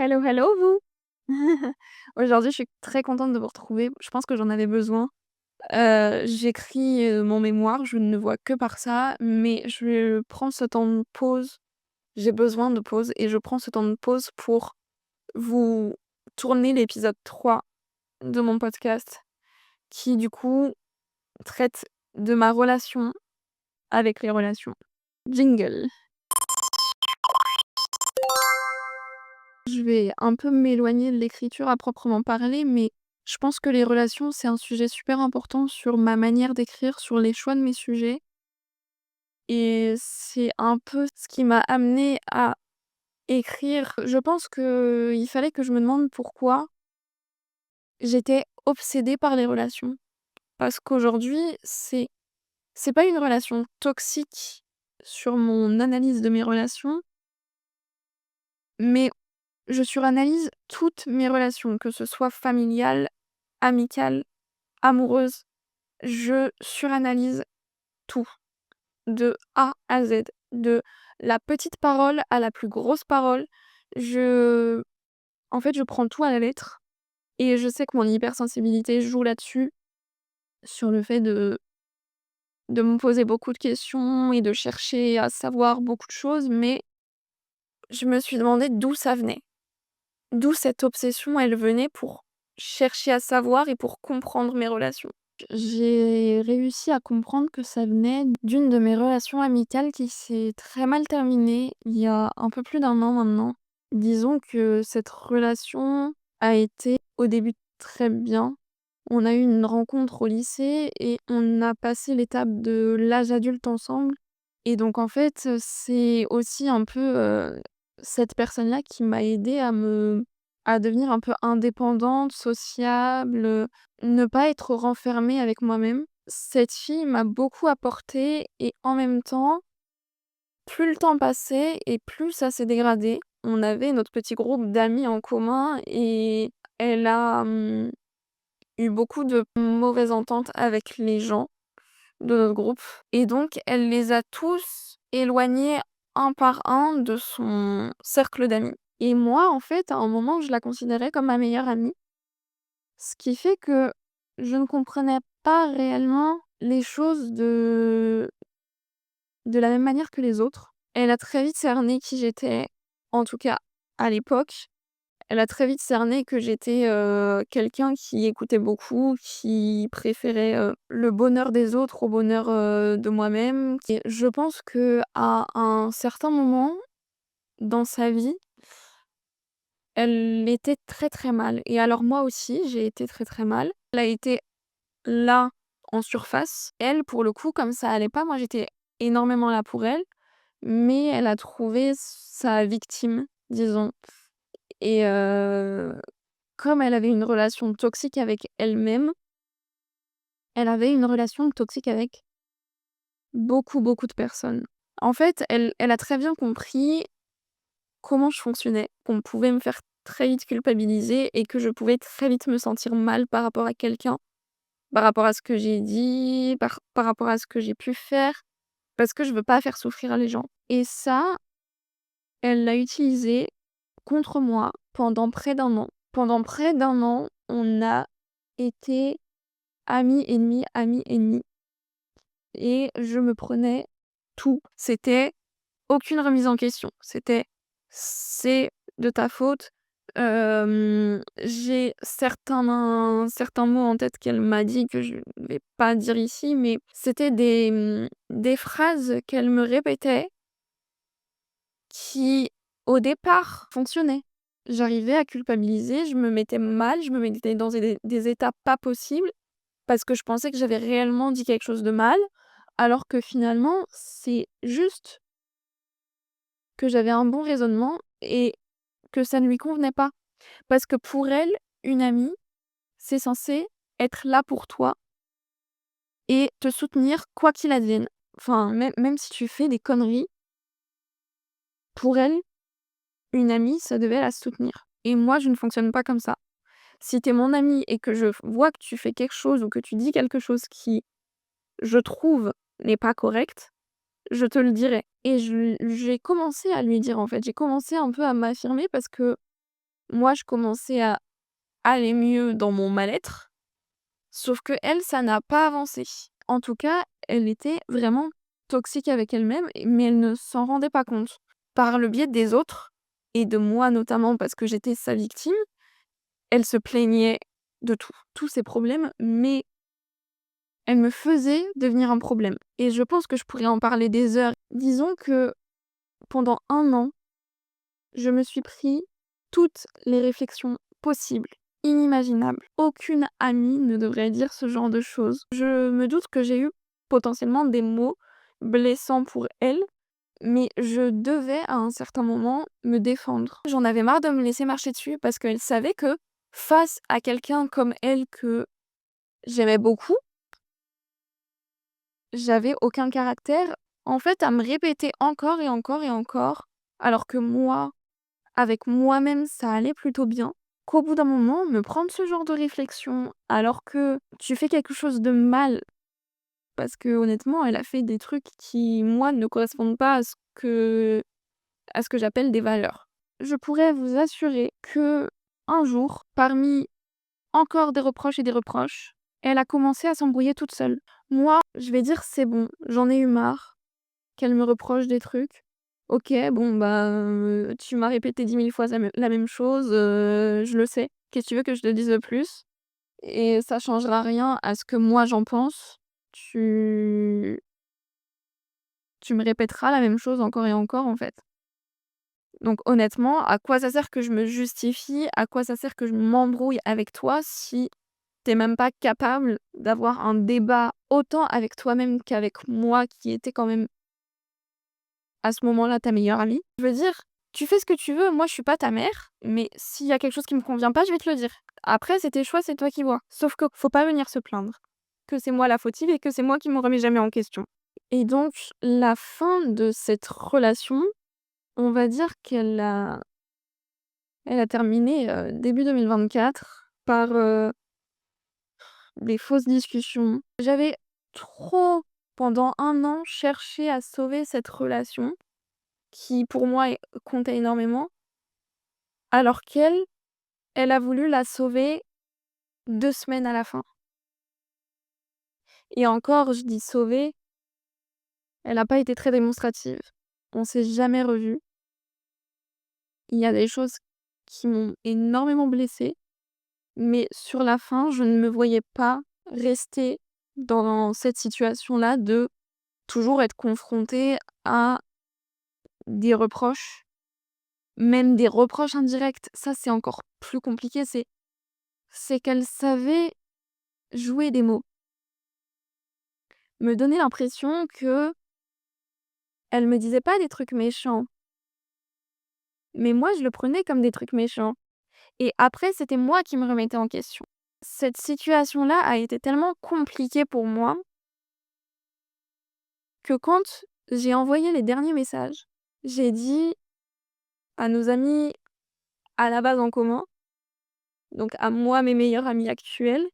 Hello, hello vous! Aujourd'hui, je suis très contente de vous retrouver. Je pense que j'en avais besoin. J'écris, mon mémoire, je ne vois que par ça, mais je prends ce temps de pause. J'ai besoin de pause et je prends ce temps de pause pour vous tourner l'épisode 3 de mon podcast qui, du coup, traite de ma relation avec les relations. Jingle. Je vais un peu m'éloigner de l'écriture à proprement parler, mais je pense que les relations, c'est un sujet super important sur ma manière d'écrire, sur les choix de mes sujets et c'est un peu ce qui m'a amenée à écrire. Je pense qu'il fallait que je me demande pourquoi j'étais obsédée par les relations. Parce qu'aujourd'hui, c'est pas une relation toxique sur mon analyse de mes relations, mais je suranalyse toutes mes relations, que ce soit familiales, amicales, amoureuses. Je suranalyse tout, de A à Z, de la petite parole à la plus grosse parole. Je En fait, je prends tout à la lettre et je sais que mon hypersensibilité joue là-dessus, sur le fait de me poser beaucoup de questions et de chercher à savoir beaucoup de choses, mais je me suis demandé d'où ça venait. D'où cette obsession, elle venait pour chercher à savoir et pour comprendre mes relations. J'ai réussi à comprendre que ça venait d'une de mes relations amicales qui s'est très mal terminée il y a un peu plus d'1 an maintenant. Disons que cette relation a été au début très bien. On a eu une rencontre au lycée et on a passé l'étape de l'âge adulte ensemble et donc en fait, c'est aussi un peu, cette personne-là qui m'a aidée à devenir un peu indépendante, sociable, ne pas être renfermée avec moi-même. Cette fille m'a beaucoup apporté et en même temps, plus le temps passait et plus ça s'est dégradé. On avait notre petit groupe d'amis en commun et elle a, eu beaucoup de mauvaises ententes avec les gens de notre groupe et donc elle les a tous éloignés un par un de son cercle d'amis et moi, en fait, à un moment, je la considérais comme ma meilleure amie. Ce qui fait que je ne comprenais pas réellement les choses de la même manière que les autres. Elle a très vite cerné qui j'étais, en tout cas à l'époque. Elle a très vite cerné que j'étais, quelqu'un qui écoutait beaucoup, qui préférait, le bonheur des autres au bonheur, de moi-même et je pense qu'à un certain moment dans sa vie, elle était très, très mal et alors moi aussi, j'ai été très, très mal. Elle a été là, en surface. Elle, pour le coup, comme ça allait pas, moi j'étais énormément là pour elle, mais elle a trouvé sa victime, disons et comme elle avait une relation toxique avec elle-même, elle avait une relation toxique avec beaucoup, beaucoup de personnes. En fait, elle a très bien compris comment je fonctionnais, qu'on pouvait me faire très vite culpabiliser et que je pouvais très vite me sentir mal par rapport à quelqu'un, par rapport à ce que j'ai dit, par rapport à ce que j'ai pu faire, parce que je veux pas faire souffrir les gens. Et ça, elle l'a utilisé contre moi pendant près d'un an. Pendant près d'un an, on a été amis, ennemis et je me prenais tout. C'était aucune remise en question. C'était: «C'est de ta faute». J'ai certains mots en tête qu'elle m'a dit que je vais pas dire ici, mais c'était des phrases qu'elle me répétait qui, au départ, fonctionnaient. J'arrivais à culpabiliser, je me mettais mal, je me mettais dans des états pas possibles parce que je pensais que j'avais réellement dit quelque chose de mal, alors que finalement, c'est juste que j'avais un bon raisonnement et que ça ne lui convenait pas. Parce que pour elle, une amie, c'est censé être là pour toi et te soutenir quoi qu'il advienne. Enfin, même si tu fais des conneries, pour elle, une amie, ça devait la soutenir. Et moi, je ne fonctionne pas comme ça. Si t'es mon amie et que je vois que tu fais quelque chose ou que tu dis quelque chose qui, je trouve, n'est pas correct, je te le dirai. Et j'ai commencé à lui dire, en fait. J'ai commencé un peu à m'affirmer parce que Moi, je commençais à aller mieux dans mon mal-être, sauf qu'elle, ça n'a pas avancé. En tout cas, elle était vraiment toxique avec elle-même, mais elle ne s'en rendait pas compte. Par le biais des autres et de moi notamment parce que j'étais sa victime, elle se plaignait de tout, tous ses problèmes, mais elle me faisait devenir un problème et je pense que je pourrais en parler des heures. Disons que pendant 1 an, je me suis pris toutes les réflexions possibles, inimaginables. Aucune amie ne devrait dire ce genre de choses. Je me doute que j'ai eu potentiellement des mots blessants pour elle, mais je devais à un certain moment me défendre. J'en avais marre de me laisser marcher dessus parce qu'elle savait que face à quelqu'un comme elle que j'aimais beaucoup, j'avais aucun caractère, en fait, à me répéter encore et encore et encore, alors que moi, avec moi-même, ça allait plutôt bien, qu'au bout d'un moment, me prendre ce genre de réflexion, alors que tu fais quelque chose de mal, parce que honnêtement, elle a fait des trucs qui, moi, ne correspondent pas à ce que j'appelle des valeurs. Je pourrais vous assurer que un jour, parmi encore des reproches et des reproches, elle a commencé à s'embrouiller toute seule. Moi, je vais dire: «C'est bon, j'en ai eu marre qu'elle me reproche des trucs. OK, bon, bah, tu m'as répété 10 000 fois la même chose, je le sais. Qu'est-ce que tu veux que je te dise de plus? Et ça changera rien à ce que moi j'en pense. Tu tu me répéteras la même chose encore et encore, en fait». Donc honnêtement, à quoi ça sert que je me justifie? À quoi ça sert que je m'embrouille avec toi si tu même pas capable d'avoir un débat autant avec toi-même qu'avec moi qui était quand même à ce moment-là ta meilleure amie? Je veux dire, tu fais ce que tu veux, moi je suis pas ta mère, mais s'il y a quelque chose qui me convient pas, je vais te le dire. Après, c'est tes choix, c'est toi qui vois. Sauf que faut pas venir se plaindre que c'est moi la fautive et que c'est moi qui me remets jamais en question. Et donc la fin de cette relation, on va dire elle a terminé, début 2024 par, des fausses discussions. J'avais trop, pendant 1 an, cherché à sauver cette relation qui, pour moi, comptait énormément, alors qu'elle, elle a voulu la sauver 2 semaines à la fin. Et encore, je dis sauver, elle n'a pas été très démonstrative. On s'est jamais revus. Il y a des choses qui m'ont énormément blessée, mais sur la fin, je ne me voyais pas rester dans cette situation-là de toujours être confrontée à des reproches, même des reproches indirects. Ça, c'est encore plus compliqué, c'est qu'elle savait jouer des mots, me donner l'impression que elle me disait pas des trucs méchants, mais moi, je le prenais comme des trucs méchants et après, c'était moi qui me remettais en question. Cette situation-là a été tellement compliquée pour moi que quand j'ai envoyé les derniers messages, j'ai dit à nos amis à la base en commun, donc à moi, mes meilleurs amis actuels,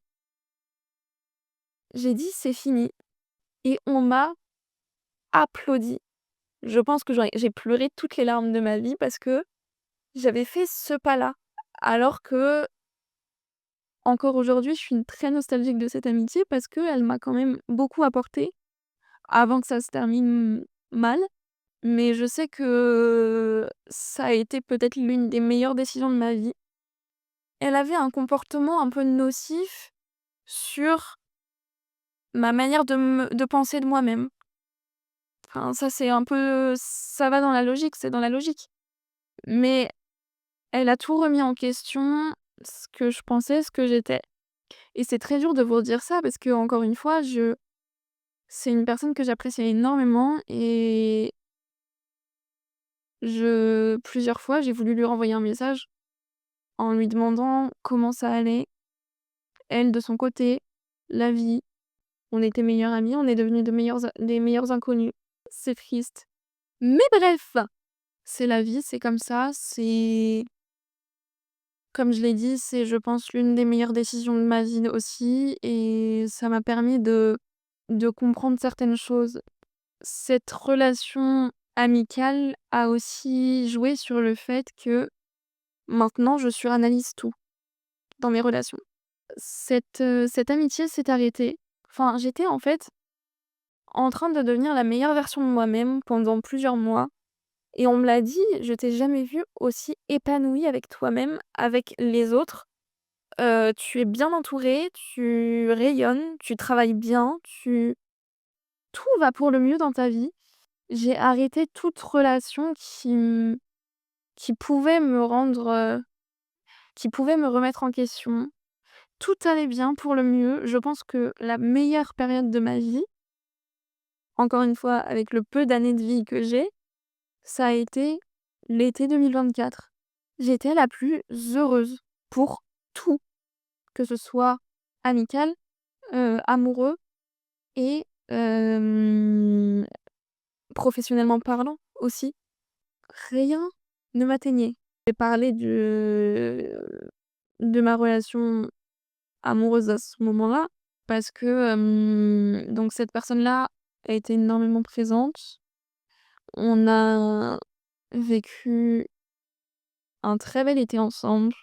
j'ai dit: «C'est fini» et on m'a applaudi. Je pense que j'ai pleuré toutes les larmes de ma vie parce que j'avais fait ce pas-là. Alors que encore aujourd'hui, je suis très nostalgique de cette amitié parce qu'elle m'a quand même beaucoup apporté avant que ça se termine mal. Mais je sais que ça a été peut-être l'une des meilleures décisions de ma vie. Elle avait un comportement un peu nocif sur ma manière de penser de moi-même. Enfin, ça c'est un peu ça va dans la logique, c'est dans la logique. Mais elle a tout remis en question, ce que je pensais, ce que j'étais. Et c'est très dur de vous dire ça parce que encore une fois, c'est une personne que j'apprécie énormément et plusieurs fois, j'ai voulu lui renvoyer un message en lui demandant comment ça allait. Elle, de son côté, la vie, on était meilleures amies, on est devenus des meilleurs inconnus. C'est triste. Mais bref, c'est la vie, c'est comme ça, c'est comme je l'ai dit, c'est je pense l'une des meilleures décisions de ma vie aussi et ça m'a permis de comprendre certaines choses. Cette relation amicale a aussi joué sur le fait que Maintenant, je suranalyse tout dans mes relations. Cette amitié s'est arrêtée. Enfin, j'étais en fait en train de devenir la meilleure version de moi-même pendant plusieurs mois et on me l'a dit: «Je t'ai jamais vue aussi épanouie avec toi-même, avec les autres. Tu es bien entourée, tu rayonnes, tu travailles bien, tu tout va pour le mieux dans ta vie». J'ai arrêté toute relation qui pouvait me rendre, qui pouvait me remettre en question. Tout allait bien pour le mieux. Je pense que la meilleure période de ma vie, encore une fois avec le peu d'années de vie que j'ai, ça a été l'été 2024. J'étais la plus heureuse pour tout, que ce soit amical, amoureux et professionnellement parlant aussi. Rien ne m'atteignait. J'ai parlé de ma relation amoureuse à ce moment-là parce que, donc cette personne-là a été énormément présente. On a vécu un très bel été ensemble.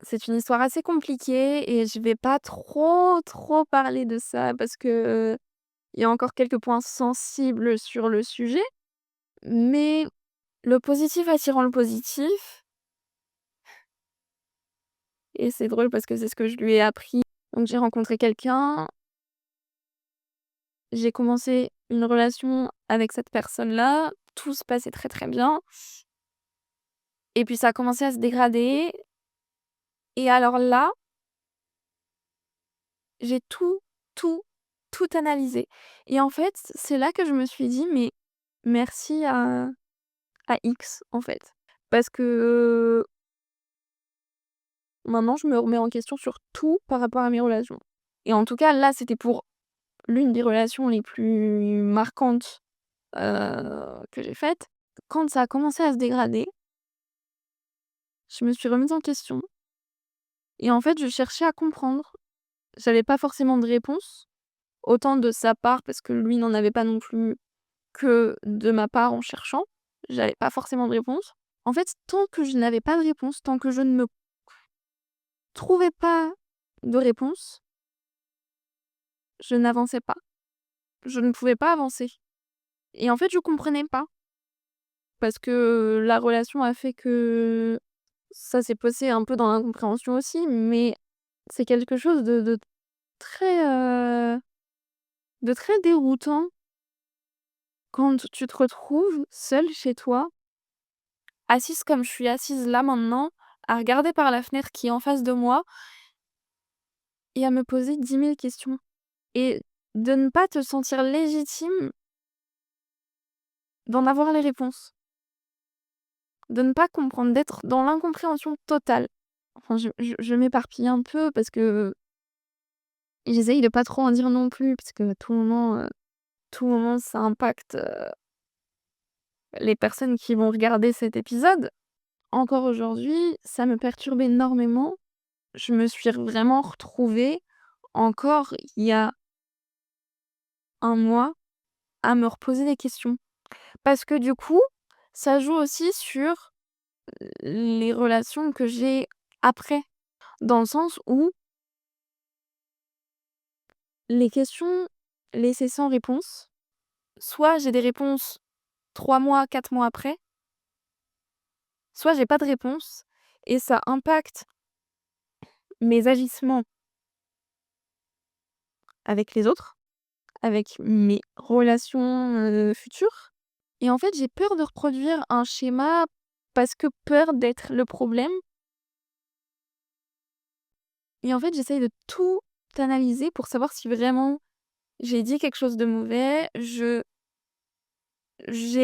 C'est une histoire assez compliquée et je vais pas trop, trop parler de ça parce que, il y a encore quelques points sensibles sur le sujet, mais le positif attirant le positif et c'est drôle parce que c'est ce que je lui ai appris. Donc j'ai rencontré quelqu'un, j'ai commencé une relation avec cette personne-là, tout se passait très, très bien et puis ça a commencé à se dégrader et alors là, j'ai tout, tout analysé et en fait, c'est là que je me suis dit: «Mais merci à X, en fait». Parce que, maintenant je me remets en question sur tout par rapport à mes relations et en tout cas là, c'était pour l'une des relations les plus marquantes, que j'ai faites. Quand ça a commencé à se dégrader, je me suis remise en question et en fait, je cherchais à comprendre. J'avais pas forcément de réponse, autant de sa part parce que lui n'en avait pas non plus, que de ma part en cherchant. J'avais pas forcément de réponse. En fait, tant que je n'avais pas de réponse, tant que je ne me trouvais pas de réponse, je n'avançais pas. Je ne pouvais pas avancer et en fait, je comprenais pas parce que la relation a fait que ça s'est passé un peu dans l'incompréhension aussi, mais c'est quelque chose de très, de très déroutant quand tu te retrouves seule chez toi, assise comme je suis assise là maintenant, à regarder par la fenêtre qui est en face de moi et à me poser 10 000 questions et de ne pas te sentir légitime d'en avoir les réponses, de ne pas comprendre, d'être dans l'incompréhension totale. Enfin, je m'éparpille un peu parce que j'essaye de pas trop en dire non plus, parce que à tout moment ça impacte, les personnes qui vont regarder cet épisode. Encore aujourd'hui, ça me perturbe énormément. Je me suis vraiment retrouvée, encore il y a un mois, à me reposer des questions. Parce que du coup, ça joue aussi sur les relations que j'ai après. Dans le sens où les questions laissées sans réponse, soit j'ai des réponses 3 mois, 4 mois après, soit j'ai pas de réponse et ça impacte mes agissements avec les autres, avec mes relations, futures et en fait, j'ai peur de reproduire un schéma parce que peur d'être le problème et en fait, j'essaye de tout analyser pour savoir si vraiment j'ai dit quelque chose de mauvais, j'ai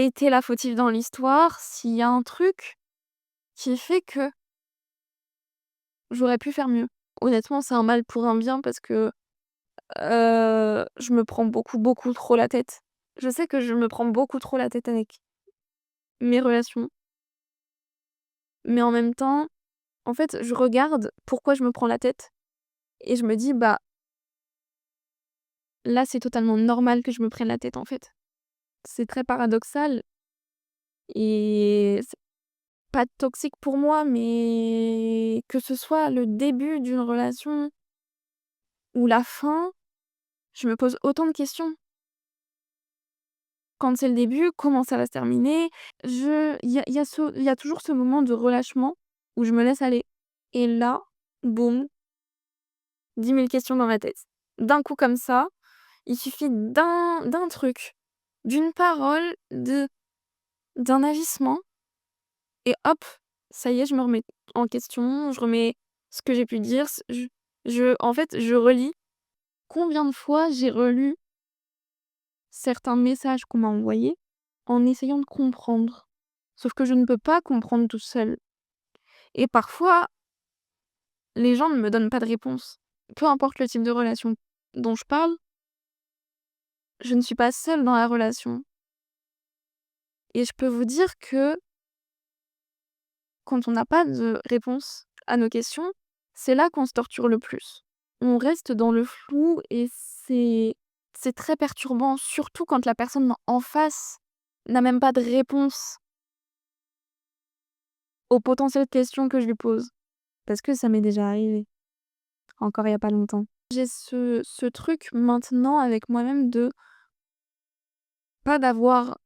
été la fautive dans l'histoire, s'il y a un truc qui fait que j'aurais pu faire mieux. Honnêtement, c'est un mal pour un bien parce que, je me prends beaucoup, beaucoup trop la tête. Je sais que je me prends beaucoup trop la tête avec mes relations, mais en même temps, en fait, je regarde pourquoi je me prends la tête et je me dis: «Bah, là, c'est totalement normal que je me prenne la tête, en fait». C'est très paradoxal et pas toxique pour moi, mais que ce soit le début d'une relation ou la fin, je me pose autant de questions. Quand c'est le début, comment ça va se terminer? Il y a toujours ce moment de relâchement où je me laisse aller et là, boum, 10 000 questions dans ma tête. D'un coup comme ça, il suffit d'un truc, d'une parole, d'un agissement et hop, ça y est, je me remets en question, je remets ce que j'ai pu dire, ce en fait, je relis. Combien de fois j'ai relu certains messages qu'on m'a envoyés en essayant de comprendre. Sauf que je ne peux pas comprendre toute seule. Et parfois, les gens ne me donnent pas de réponse. Peu importe le type de relation dont je parle, je ne suis pas seule dans la relation. Et je peux vous dire que quand on n'a pas de réponse à nos questions, c'est là qu'on se torture le plus. On reste dans le flou et c'est très perturbant, surtout quand la personne en face n'a même pas de réponse aux potentielles questions que je lui pose. Parce que ça m'est déjà arrivé, encore il y a pas longtemps. J'ai ce truc maintenant avec moi-même de pas d'avoir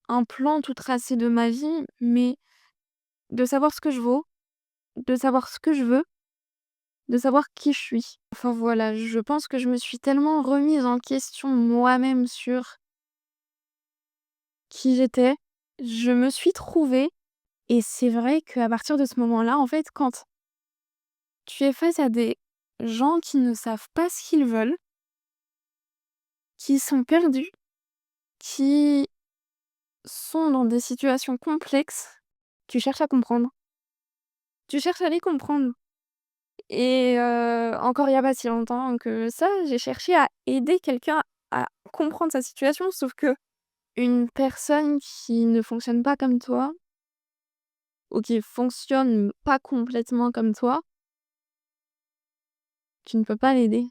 un plan tout tracé de ma vie, mais de savoir ce que je vaux, de savoir ce que je veux, de savoir qui je suis. Enfin voilà, je pense que je me suis tellement remise en question moi-même sur qui j'étais. Je me suis trouvée et c'est vrai qu'à partir de ce moment-là, en fait, quand tu es face à des gens qui ne savent pas ce qu'ils veulent, qui sont perdus, qui sont dans des situations complexes, tu cherches à comprendre. Tu cherches à les comprendre et encore il y a pas si longtemps que ça, j'ai cherché à aider quelqu'un à comprendre sa situation, sauf que une personne qui ne fonctionne pas comme toi ou qui fonctionne pas complètement comme toi, tu ne peux pas l'aider.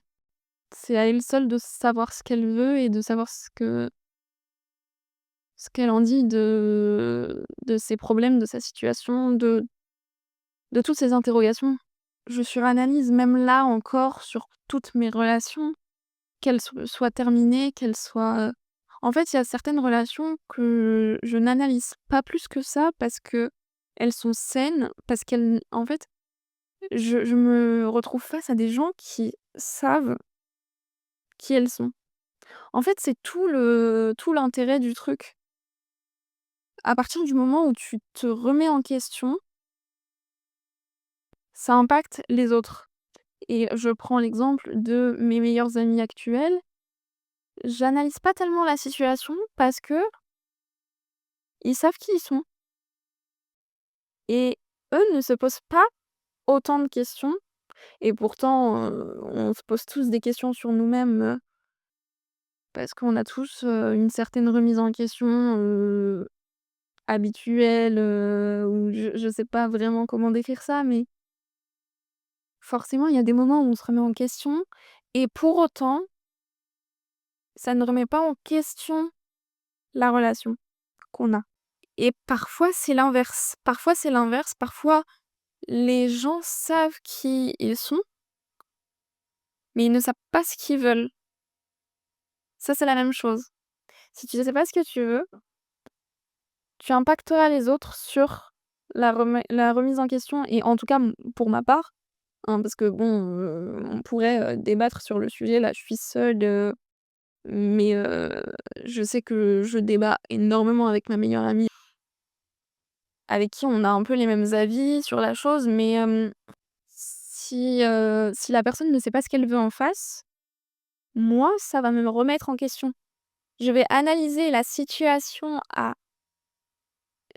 C'est à elle seule de savoir ce qu'elle veut et de savoir ce qu'elle en dit de ses problèmes, de sa situation, de toutes ces interrogations. Je suranalyse même là encore sur toutes mes relations, qu'elles soient terminées, qu'elles soient, en fait, il y a certaines relations que je n'analyse pas plus que ça parce qu'elles sont saines, parce qu'elles en fait, je me retrouve face à des gens qui savent qui elles sont. En fait, c'est tout l'intérêt du truc. À partir du moment où tu te remets en question, ça impacte les autres. Et je prends l'exemple de mes meilleurs amis actuels. J'analyse pas tellement la situation parce que ils savent qui ils sont et eux ne se posent pas autant de questions et pourtant, on se pose tous des questions sur nous-mêmes, parce qu'on a tous, une certaine remise en question, habituelle, ou je sais pas vraiment comment décrire ça, mais forcément, il y a des moments où on se remet en question et pour autant, ça ne remet pas en question la relation qu'on a. Et parfois, c'est l'inverse. Parfois, les gens savent qui ils sont, mais ils ne savent pas ce qu'ils veulent. Ça, c'est la même chose. Si tu ne sais pas ce que tu veux, tu impacteras les autres sur la remise en question et en tout cas, pour ma part, hein, parce que bon, on pourrait, débattre sur le sujet. Là, je suis seule, mais je sais que je débat énormément avec ma meilleure amie, avec qui on a un peu les mêmes avis sur la chose, mais si la personne ne sait pas ce qu'elle veut en face, moi, ça va me remettre en question. Je vais analyser la situation à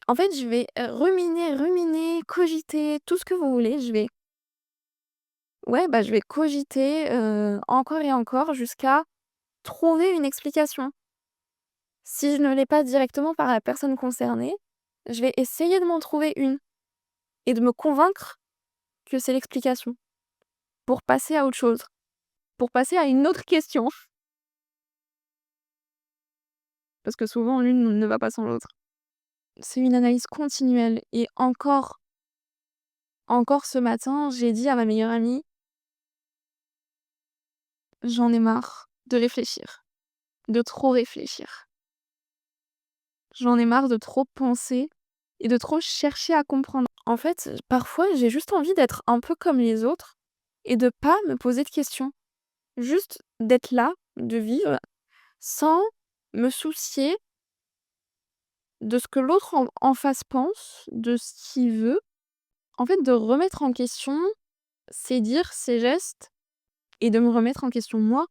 en fait, je vais, ruminer, cogiter, tout ce que vous voulez. Je vais cogiter, encore et encore jusqu'à trouver une explication. Si je ne l'ai pas directement par la personne concernée, je vais essayer de m'en trouver une et de me convaincre que c'est l'explication pour passer à autre chose, pour passer à une autre question. Parce que souvent l'une ne va pas sans l'autre. c'est une analyse continuelle et encore ce matin, j'ai dit à ma meilleure amie: «J'en ai marre de réfléchir, de trop réfléchir. J'en ai marre de trop penser et de trop chercher à comprendre». En fait, parfois, j'ai juste envie d'être un peu comme les autres et de pas me poser de questions. Juste d'être là, de vivre sans me soucier de ce que l'autre en face pense, de ce qu'il veut. En fait, de remettre en question ses dires, ses gestes et de me remettre en question moi.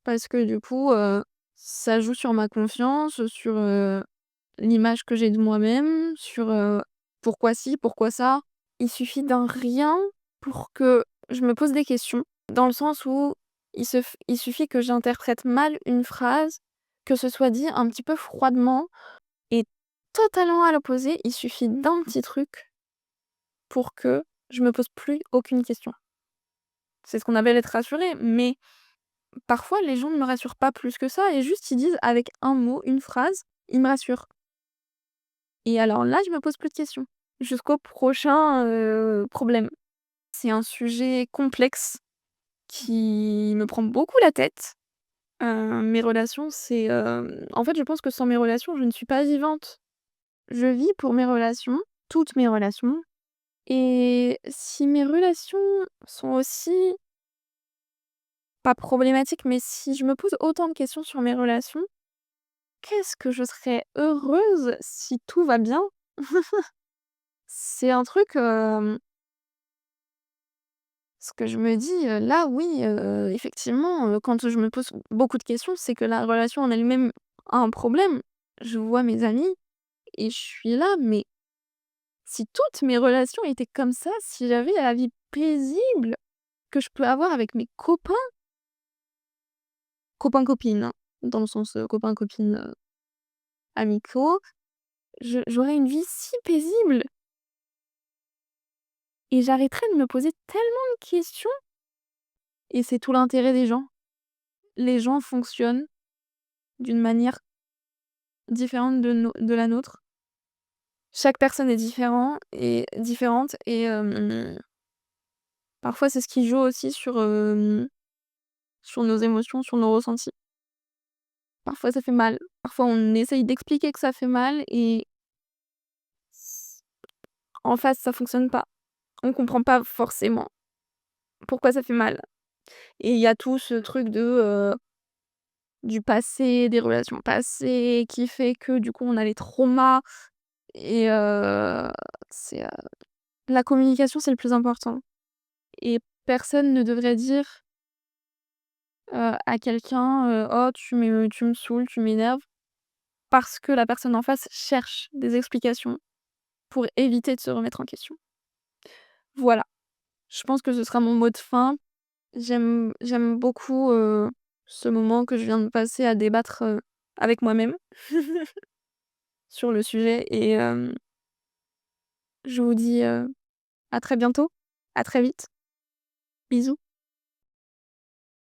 Parce que du coup, ça joue sur ma confiance, sur, l'image que j'ai de moi-même, sur, pourquoi ci, pourquoi ça. Il suffit d'un rien pour que je me pose des questions, dans le sens où il suffit que j'interprète mal une phrase, que ce soit dit un petit peu froidement et totalement à l'opposé. Il suffit d'un petit truc pour que je me pose plus aucune question. C'est ce qu'on appelle être rassuré, mais parfois les gens ne me rassurent pas plus que ça et juste ils disent avec un mot, une phrase, ils me rassurent et alors là, je me pose plus de questions jusqu'au prochain, problème. C'est un sujet complexe qui me prend beaucoup la tête. Mes relations, en fait, je pense que sans mes relations, je ne suis pas vivante. Je vis pour mes relations, toutes mes relations et si mes relations sont aussi pas problématiques, mais si je me pose autant de questions sur mes relations, qu'est-ce que je serais heureuse si tout va bien. C'est un truc, ce que je me dis, là oui, effectivement, quand je me pose beaucoup de questions, c'est que la relation en elle-même a un problème. Je vois mes amis et je suis là, mais si toutes mes relations étaient comme ça, si j'avais la vie paisible que je peux avoir avec mes copains, copains-copines, hein, dans le sens, copains-copines, amicaux, j'aurais une vie si paisible et j'arrêterais de me poser tellement de questions et c'est tout l'intérêt des gens. Les gens fonctionnent d'une manière différente de la nôtre. Chaque personne est différente et parfois c'est ce qui joue aussi sur nos émotions, sur nos ressentis. Parfois ça fait mal, parfois on essaye d'expliquer que ça fait mal et en face ça fonctionne pas. On comprend pas forcément pourquoi ça fait mal et il y a tout ce truc du passé, des relations passées qui fait que du coup on a les traumas et c'est, la communication c'est le plus important et personne ne devrait dire, à quelqu'un, «Oh tu me saoules, tu m'énerves», parce que la personne en face cherche des explications pour éviter de se remettre en question. Voilà, je pense que ce sera mon mot de fin. J'aime beaucoup, ce moment que je viens de passer à débattre, avec moi-même sur le sujet et je vous dis, à très bientôt, à très vite. Bisous.